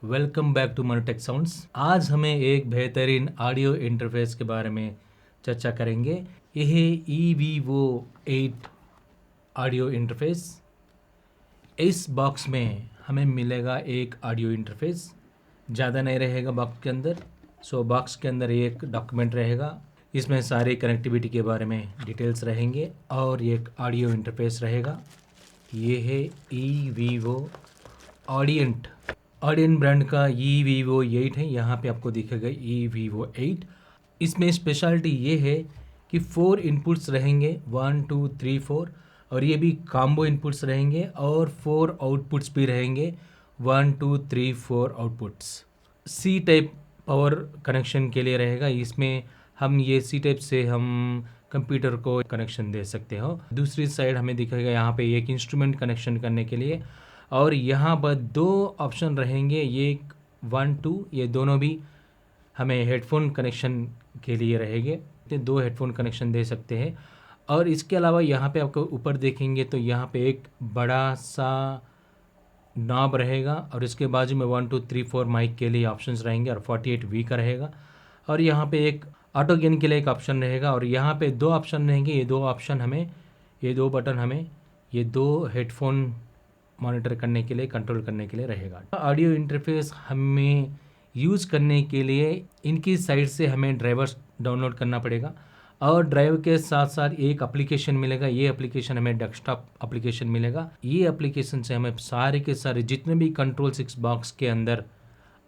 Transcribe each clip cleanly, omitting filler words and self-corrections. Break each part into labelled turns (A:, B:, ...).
A: Welcome back to Monotech Sounds. आज हमें एक बेहतरीन ऑडियो इंटरफेस के बारे में चर्चा करेंगे। यह evivo 8 ऑडियो इंटरफेस। इस बॉक्स में हमें मिलेगा एक ऑडियो इंटरफेस, ज़्यादा नहीं रहेगा बॉक्स के अंदर। बॉक्स के अंदर एक डॉक्यूमेंट रहेगा, इसमें सारी कनेक्टिविटी के बारे में डिटेल्स रहेंगे और एक ऑडियो इंटरफेस रहेगा। ये है evivo ऑडियंट ब्रांड का evivo 8 है। यहाँ पे आपको दिखेगा evivo 8। इसमें स्पेशलिटी ये है कि 4 इनपुट्स रहेंगे, 1 2 3 4, और ये भी कॉम्बो इनपुट्स रहेंगे और 4 आउटपुट्स भी रहेंगे, 1 2 3 4 outputs. C type power connection के लिए रहेगा। इसमें हम ये सी टाइप से हम कंप्यूटर को कनेक्शन दे सकते हो। दूसरी साइड हमें दिखेगा यहाँ पे एक इंस्ट्रूमेंट कनेक्शन करने के लिए, और यहाँ पर 2 ऑप्शन रहेंगे, ये 1 2, ये दोनों भी हमें हेडफोन कनेक्शन के लिए रहेंगे। तो 2 हेडफोन कनेक्शन दे सकते हैं। और इसके अलावा यहाँ पे आपको ऊपर देखेंगे तो यहाँ पे एक बड़ा सा नॉब रहेगा, और इसके बाजू में 1 2 3 4 माइक के लिए ऑप्शंस रहेंगे, और 48V का रहेगा। और यहाँ पे एक ऑटो गेन के लिए एक ऑप्शन रहेगा, और यहाँ पे 2 ऑप्शन रहेंगे। ये 2 ऑप्शन हमें, ये 2 बटन हमें ये 2 हेडफोन मॉनिटर करने के लिए, कंट्रोल करने के लिए रहेगा। ऑडियो इंटरफेस हमें यूज़ करने के लिए इनकी साइड से हमें ड्राइवर्स डाउनलोड करना पड़ेगा, और ड्राइव के साथ साथ एक एप्लीकेशन मिलेगा। ये एप्लीकेशन हमें डेस्कटॉप एप्लीकेशन मिलेगा। ये एप्लीकेशन से हमें सारे के सारे जितने भी कंट्रोल 6 बॉक्स के अंदर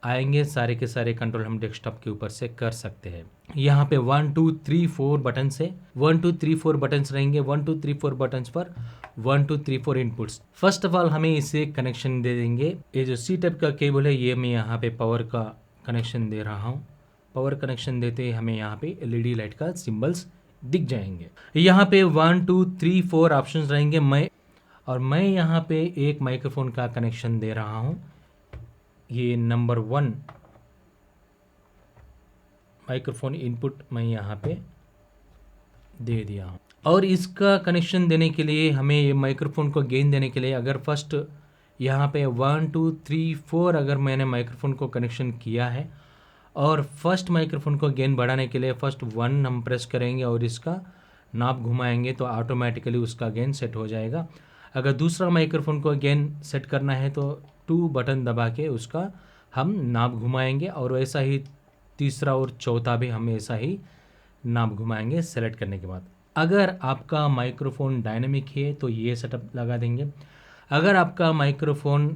A: आएंगे, सारे के सारे कंट्रोल हम डेस्कटॉप के ऊपर से कर सकते हैं। यहाँ पे 1 2 3 4 बटन है, 1 2 3 4 बटन्स रहेंगे। 1 2 3 4 बटन्स पर 1 2 3 4 इनपुट्स। फर्स्ट ऑफ ऑल हमें इसे कनेक्शन दे देंगे। ये जो सी टाइप का केबल है, ये मैं यहाँ पे पावर का कनेक्शन दे रहा हूँ। पावर कनेक्शन देते ही हमें यहाँ पे LED लाइट का सिंबल्स दिख जाएंगे। यहाँ पे 1 2 3 4 ऑप्शन रहेंगे। मैं यहाँ पे एक माइक्रोफोन का कनेक्शन दे रहा हूँ। ये नंबर 1 माइक्रोफोन इनपुट मैं यहाँ पे दे दिया हूँ। और इसका कनेक्शन देने के लिए हमें ये माइक्रोफोन को गेन देने के लिए, अगर फर्स्ट यहाँ पे 1 2 3 4 अगर मैंने माइक्रोफोन को कनेक्शन किया है, और फर्स्ट माइक्रोफोन को गेन बढ़ाने के लिए फर्स्ट 1 हम प्रेस करेंगे और इसका नॉब घुमाएंगे तो ऑटोमेटिकली उसका गेन सेट हो जाएगा। अगर दूसरा माइक्रोफोन को गेन सेट करना है तो 2 बटन दबा के उसका हम नॉब घुमाएंगे, और वैसा ही तीसरा और चौथा भी हम ऐसा ही नॉब घुमाएंगे सेलेक्ट करने के बाद। अगर आपका माइक्रोफोन डायनेमिक है तो ये सेटअप लगा देंगे। अगर आपका माइक्रोफोन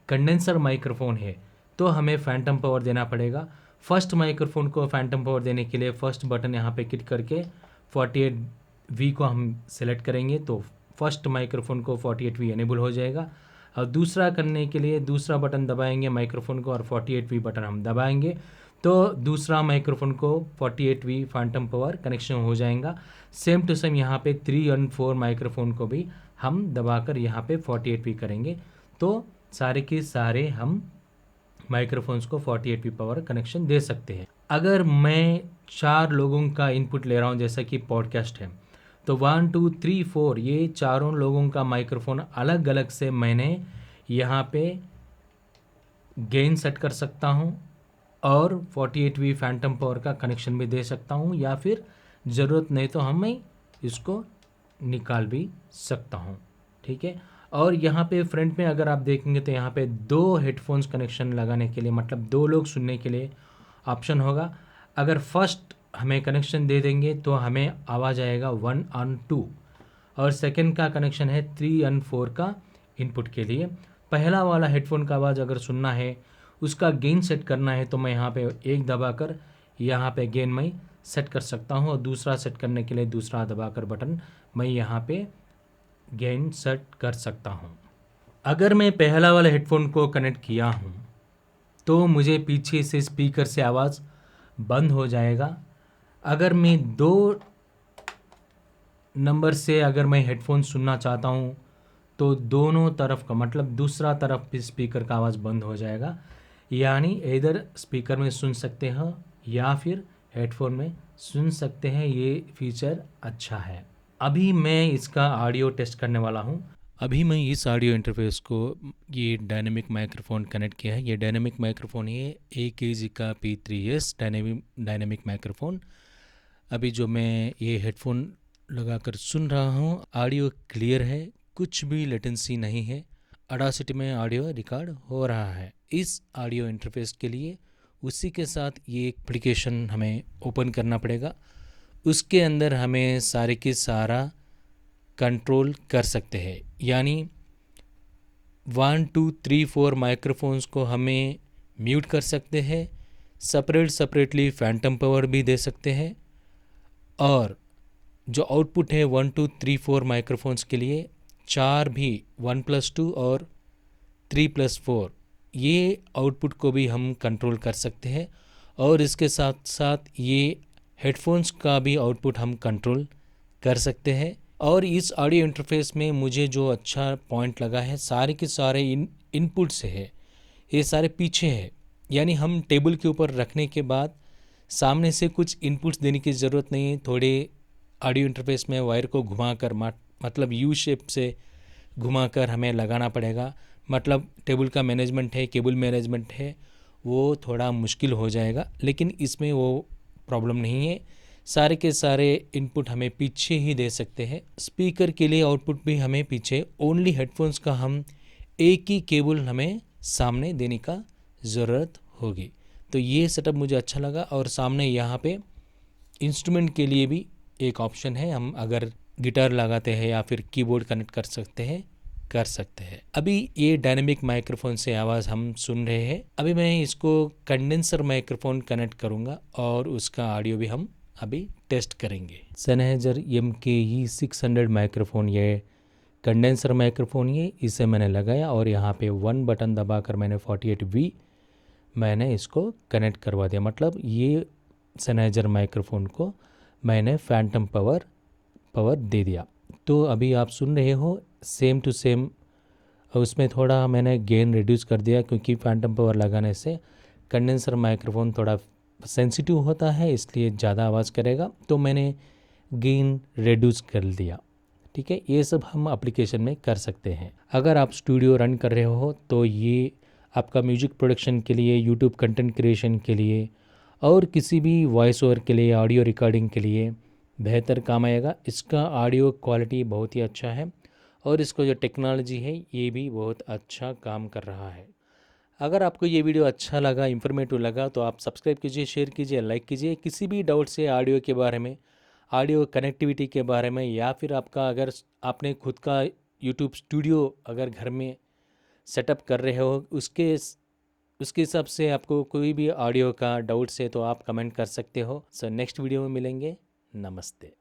A: कंडेंसर माइक्रोफोन है तो हमें फैंटम पावर देना पड़ेगा। फर्स्ट माइक्रोफोन को फैंटम पावर देने के लिए फर्स्ट बटन यहाँ पे क्लिक करके 48V को हम सेलेक्ट करेंगे तो फर्स्ट माइक्रोफोन को 48V एनेबल हो जाएगा। और दूसरा करने के लिए दूसरा बटन दबाएंगे माइक्रोफोन को, और 48V बटन हम दबाएंगे तो दूसरा माइक्रोफोन को 48V फैंटम पावर कनेक्शन हो जाएगा। सेम टू सेम यहाँ पे 3 और 4 माइक्रोफोन को भी हम दबाकर यहाँ पे 48V करेंगे तो सारे के सारे हम माइक्रोफोन्स को 48V पावर कनेक्शन दे सकते हैं। अगर मैं 4 लोगों का इनपुट ले रहा हूँ, जैसा कि पॉडकास्ट है, तो 1 2 3 4 ये चारों लोगों का माइक्रोफोन अलग अलग से मैंने यहाँ पे गेन सेट कर सकता हूँ, और 48V फैंटम पावर का कनेक्शन भी दे सकता हूँ, या फिर ज़रूरत नहीं तो मैं इसको निकाल भी सकता हूँ। ठीक है। और यहाँ पे फ्रंट में अगर आप देखेंगे तो यहाँ पे 2 हेडफोन्स कनेक्शन लगाने के लिए, मतलब 2 लोग सुनने के लिए ऑप्शन होगा। अगर फर्स्ट हमें कनेक्शन दे देंगे तो हमें आवाज़ आएगा 1 और 2, और सेकंड का कनेक्शन है 3 और 4 का इनपुट के लिए। पहला वाला हेडफोन का आवाज़ अगर सुनना है, उसका गेन सेट करना है, तो मैं यहाँ पे एक दबाकर यहाँ पे गेन मैं सेट कर सकता हूँ, और दूसरा सेट करने के लिए दूसरा दबाकर बटन मैं यहाँ पे गेन सेट कर सकता हूँ। अगर मैं पहला वाला हेडफोन को कनेक्ट किया हूँ तो मुझे पीछे से स्पीकर से आवाज़ बंद हो जाएगा। अगर मैं 2 नंबर से अगर मैं हेडफोन सुनना चाहता हूँ तो दोनों तरफ का, मतलब दूसरा तरफ भी स्पीकर का आवाज़ बंद हो जाएगा। यानी इधर स्पीकर में सुन सकते हैं या फिर हेडफोन में सुन सकते हैं। ये फीचर अच्छा है। अभी मैं इसका ऑडियो टेस्ट करने वाला हूँ। अभी मैं इस ऑडियो इंटरफेस को ये डायनेमिक माइक्रोफोन कनेक्ट किया है। ये डायनेमिक माइक्रोफोन है AKG का P3S डायनेमिक माइक्रोफोन। अभी जो मैं ये हेडफोन लगाकर सुन रहा हूँ, ऑडियो क्लियर है, कुछ भी लेटेंसी नहीं है। ऑडासिटी में ऑडियो रिकॉर्ड हो रहा है। इस ऑडियो इंटरफेस के लिए उसी के साथ ये एप्लीकेशन हमें ओपन करना पड़ेगा। उसके अंदर हमें सारे के सारा कंट्रोल कर सकते हैं, यानी 1 2 3 4 माइक्रोफोन्स को हमें म्यूट कर सकते हैं, सेपरेटली फैंटम पावर भी दे सकते हैं। और जो आउटपुट है 1 2 3 4 माइक्रोफोन्स के लिए 4 भी 1+2 और 3+4 ये आउटपुट को भी हम कंट्रोल कर सकते हैं। और इसके साथ साथ ये हेडफोन्स का भी आउटपुट हम कंट्रोल कर सकते हैं। और इस ऑडियो इंटरफेस में मुझे जो अच्छा पॉइंट लगा है, सारे के सारे इनपुट से है, ये सारे पीछे है, यानी हम टेबल के ऊपर रखने के बाद सामने से कुछ इनपुट्स देने की ज़रूरत नहीं है। थोड़े ऑडियो इंटरफेस में वायर को घुमाकर मतलब यू शेप से घुमाकर हमें लगाना पड़ेगा। मतलब टेबल का मैनेजमेंट है, केबल मैनेजमेंट है, वो थोड़ा मुश्किल हो जाएगा, लेकिन इसमें वो प्रॉब्लम नहीं है। सारे के सारे इनपुट हमें पीछे ही दे सकते हैं। स्पीकर के लिए आउटपुट भी हमें पीछे, ओनली हेडफोन्स का हम एक ही केबल हमें सामने देने का ज़रूरत होगी। तो ये सेटअप मुझे अच्छा लगा। और सामने यहाँ पे इंस्ट्रूमेंट के लिए भी एक ऑप्शन है, हम अगर गिटार लगाते हैं या फिर कीबोर्ड कनेक्ट कर सकते हैं। अभी ये डायनेमिक माइक्रोफोन से आवाज़ हम सुन रहे हैं। अभी मैं इसको कंडेंसर माइक्रोफोन कनेक्ट करूँगा और उसका ऑडियो भी हम अभी टेस्ट करेंगे। Sennheiser MKE 600 माइक्रोफोन, ये कंडेंसर माइक्रोफोन, ये इसे मैंने लगाया और यहाँ पे 1 बटन दबाकर मैंने 48V मैंने इसको कनेक्ट करवा दिया। मतलब ये Sennheiser माइक्रोफोन को मैंने फैंटम पावर दे दिया। तो अभी आप सुन रहे हो सेम टू सेम। उसमें थोड़ा मैंने गेन रिड्यूस कर दिया, क्योंकि फैंटम पावर लगाने से कंडेंसर माइक्रोफोन थोड़ा सेंसिटिव होता है, इसलिए ज़्यादा आवाज़ करेगा, तो मैंने गेन रिड्यूस कर दिया। ठीक है, ये सब हम एप्लीकेशन में कर सकते हैं। अगर आप स्टूडियो रन कर रहे हो तो ये आपका म्यूजिक प्रोडक्शन के लिए, यूट्यूब कंटेंट क्रिएशन के लिए और किसी भी वॉइस ओवर के लिए, ऑडियो रिकॉर्डिंग के लिए बेहतर काम आएगा। इसका ऑडियो क्वालिटी बहुत ही अच्छा है और इसको जो टेक्नोलॉजी है ये भी बहुत अच्छा काम कर रहा है। अगर आपको ये वीडियो अच्छा लगा, इन्फॉर्मेटिव लगा, तो आप सब्सक्राइब कीजिए, शेयर कीजिए, लाइक कीजिए। किसी भी डाउट से ऑडियो के बारे में, ऑडियो कनेक्टिविटी के बारे में, या फिर आपका अगर आपने खुद का यूट्यूब स्टूडियो अगर घर में सेटअप कर रहे हो, उसके हिसाब से आपको कोई भी ऑडियो का डाउट्स है तो आप कमेंट कर सकते हो। सो नेक्स्ट वीडियो में मिलेंगे। नमस्ते।